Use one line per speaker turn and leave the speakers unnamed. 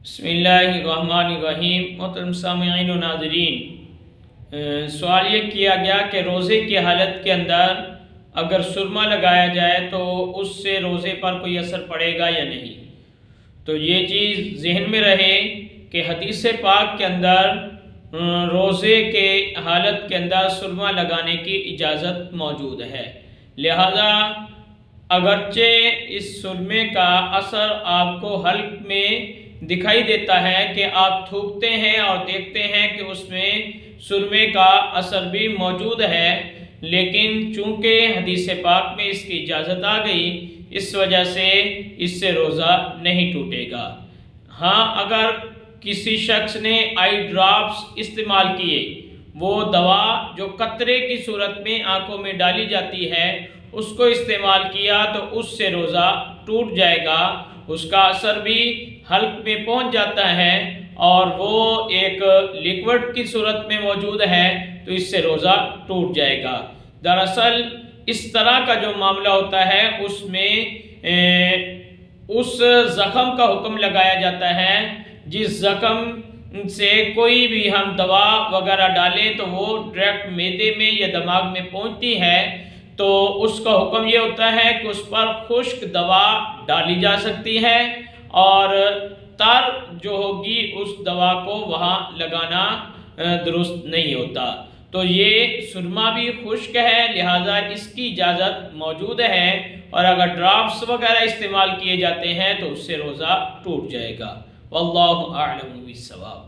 بسم اللہ الرحمن الرحیم۔ محترم سامعین و ناظرین، سوال یہ کیا گیا کہ روزے کی حالت کے اندر اگر سرما لگایا جائے تو اس سے روزے پر کوئی اثر پڑے گا یا نہیں۔ تو یہ چیز ذہن میں رہے کہ حدیث پاک کے اندر روزے کے حالت کے اندر سرما لگانے کی اجازت موجود ہے، لہذا اگرچہ اس سرمے کا اثر آپ کو حلق میں دکھائی دیتا ہے کہ آپ تھوکتے ہیں اور دیکھتے ہیں کہ اس میں سرمے کا اثر بھی موجود ہے، لیکن چونکہ حدیث پاک میں اس کی اجازت آ گئی، اس وجہ سے اس سے روزہ نہیں ٹوٹے گا۔ ہاں، اگر کسی شخص نے آئی ڈراپس استعمال کیے، وہ دوا جو قطرے کی صورت میں آنکھوں میں ڈالی جاتی ہے، اس کو استعمال کیا تو اس سے روزہ ٹوٹ جائے گا۔ اس کا اثر بھی حلق میں پہنچ جاتا ہے اور وہ ایک لیکوڈ کی صورت میں موجود ہے، تو اس سے روزہ ٹوٹ جائے گا۔ دراصل اس طرح کا جو معاملہ ہوتا ہے اس میں اس زخم کا حکم لگایا جاتا ہے جس زخم سے کوئی بھی ہم دوا وغیرہ ڈالیں تو وہ ڈائریکٹ معدے میں یا دماغ میں پہنچتی ہے، تو اس کا حکم یہ ہوتا ہے کہ اس پر خشک دوا ڈالی جا سکتی ہے اور تر جو ہوگی اس دوا کو وہاں لگانا درست نہیں ہوتا۔ تو یہ سرما بھی خشک ہے، لہٰذا اس کی اجازت موجود ہے، اور اگر ڈراپس وغیرہ استعمال کیے جاتے ہیں تو اس سے روزہ ٹوٹ جائے گا۔ واللہ اعلم بالصواب۔